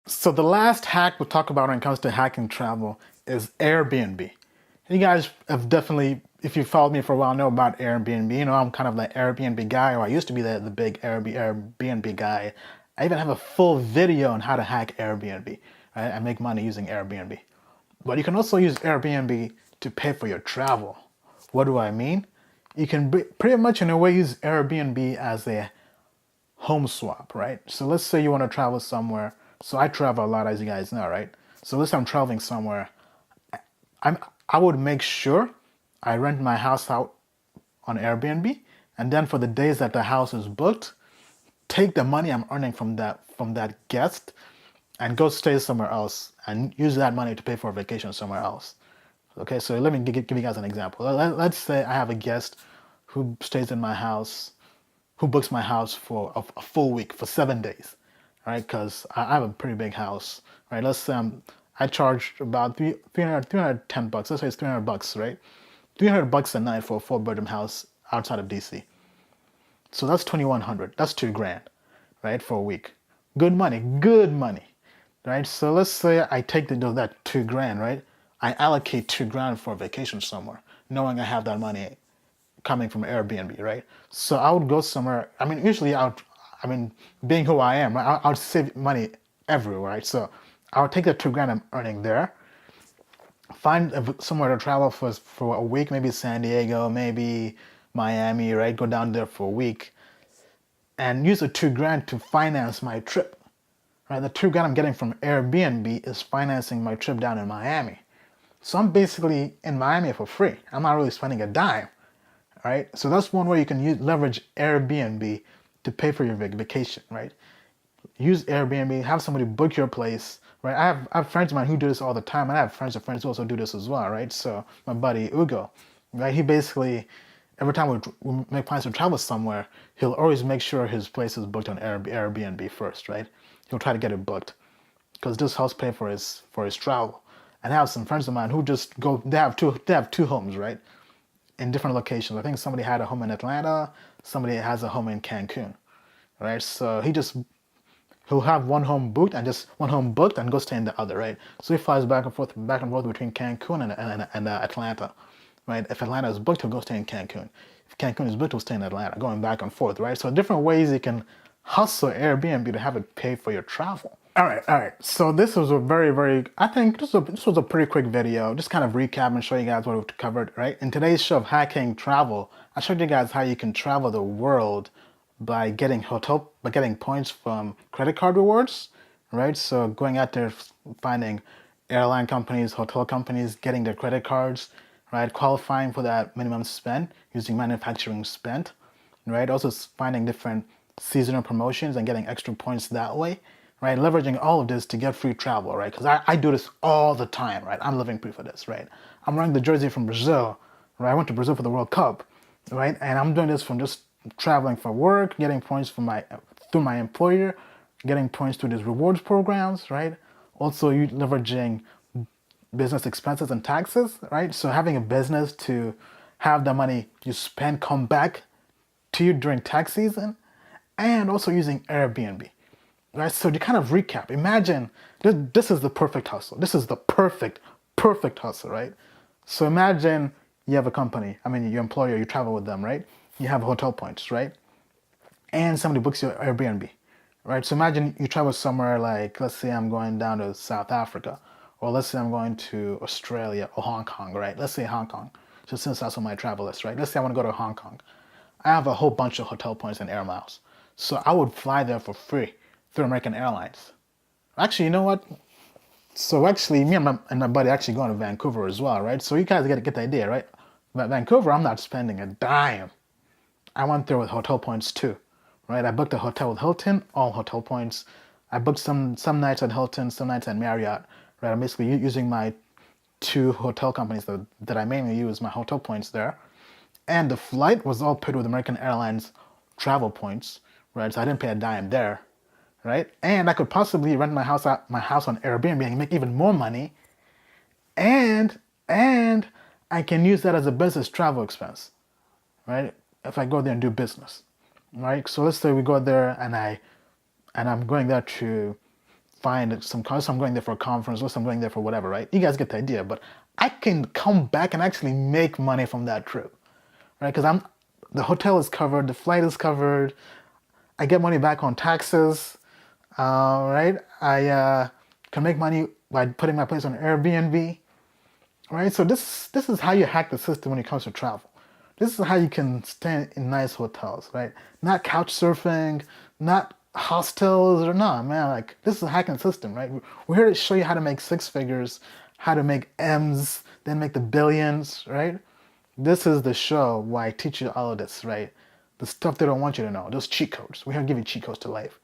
So the last hack we'll talk about when it comes to hacking travel is Airbnb. You guys have definitely, if you followed me for a while, know about Airbnb. You know, I'm kind of the Airbnb guy, or I used to be the big Airbnb guy. I even have a full video on how to hack Airbnb. Right? I make money using Airbnb. But you can also use Airbnb to pay for your travel. What do I mean? You can pretty much in a way use Airbnb as a home swap, right? So let's say you want to travel somewhere. So I travel a lot, as you guys know, right? So let's say I'm traveling somewhere. I'm I would make sure I rent my house out on Airbnb, and then for the days that the house is booked, take the money I'm earning from that guest and go stay somewhere else and use that money to pay for a vacation somewhere else. Okay, so let me give you guys an example. Let's say I have a guest who stays in my house, who books my house for a full week, for 7 days, right? Because I have a pretty big house, right? Let's say I charge about 310 bucks. Let's say it's 300 bucks, right? 300 bucks a night for a four-bedroom house outside of DC. So that's 2,100. That's 2 grand, right? For a week. Good money, right? So let's say I take that 2 grand, right? I allocate 2 grand for a vacation somewhere, knowing I have that money coming from Airbnb, right? So I would go somewhere. I mean, usually I mean, being who I am, I would save money everywhere, right? So I would take the 2 grand I'm earning there, find somewhere to travel for a week, maybe San Diego, maybe Miami, right? Go down there for a week and use the 2 grand to finance my trip, right? The 2 grand I'm getting from Airbnb is financing my trip down in Miami. So I'm basically in Miami for free. I'm not really spending a dime, right? So that's one way you can leverage Airbnb to pay for your vacation, right? Use Airbnb, have somebody book your place, right? I have friends of mine who do this all the time, and I have friends of friends who also do this as well, right? So my buddy Ugo, right? He basically, every time we make plans to travel somewhere, he'll always make sure his place is booked on Airbnb first, right? He'll try to get it booked because this helps pay for his travel. And I have some friends of mine who just go. They have two homes, right? In different locations. I think somebody had a home in Atlanta, somebody has a home in Cancun, right? So he'll have one home booked and go stay in the other, right? So he flies back and forth between Cancun and Atlanta, right? If Atlanta is booked, he'll go stay in Cancun. If Cancun is booked, he'll stay in Atlanta, going back and forth, right? So different ways you can hustle Airbnb to have it pay for your travel. All right. So this was a I think this was a pretty quick video. Just kind of recap and show you guys what we've covered, right? In today's show of hacking travel, I showed you guys how you can travel the world by getting points from credit card rewards, right? So going out there, finding airline companies, hotel companies, getting their credit cards, right? Qualifying for that minimum spend using manufacturing spend, right? Also finding different seasonal promotions and getting extra points that way, right? Leveraging all of this to get free travel, right? Because I do this all the time, right? I'm living proof of this, right? I'm wearing the jersey from Brazil, right? I went to Brazil for the World Cup, right? And I'm doing this from just traveling for work, getting points through my employer, getting points through these rewards programs, right? Also, you leveraging business expenses and taxes, right? So having a business to have the money you spend come back to you during tax season, and also using Airbnb, right? So to kind of recap, imagine this is the perfect hustle. This is the perfect hustle, right? So imagine you have a company. I mean, your employer, you travel with them, right? You have hotel points, right? And somebody books your Airbnb, right? So imagine you travel somewhere like, let's say I'm going down to South Africa, or let's say I'm going to Australia or Hong Kong, right? Let's say Hong Kong. So since that's on my travel list, right? Let's say I want to go to Hong Kong. I have a whole bunch of hotel points and air miles. So I would fly there for free through American Airlines. Actually, you know what? So actually, me and my buddy actually going to Vancouver as well, right? So you guys get the idea, right? But Vancouver, I'm not spending a dime. I went there with hotel points too, right? I booked a hotel with Hilton, all hotel points. I booked some nights at Hilton, some nights at Marriott, right? I'm basically using my two hotel companies that I mainly use, my hotel points there. And the flight was all paid with American Airlines travel points, right? So I didn't pay a dime there, right? And I could possibly rent my house on Airbnb and make even more money, and I can use that as a business travel expense, right? If I go there and do business, right? So let's say we go there and I'm going there to find some cause I'm going there for a conference or I'm going there for whatever, right? You guys get the idea. But I can come back and actually make money from that trip, right? Because the hotel is covered, the flight is covered, I get money back on taxes, right? I can make money by putting my place on Airbnb, right? So this is how you hack the system when it comes to travel. This is how you can stay in nice hotels, right? Not couch surfing, not hostels or not, man. Like this is a hacking system, right? We're here to show you how to make six figures, how to make M's, then make the billions, right? This is the show why I teach you all of this, right? The stuff they don't want you to know, those cheat codes. We're here to give you cheat codes to life.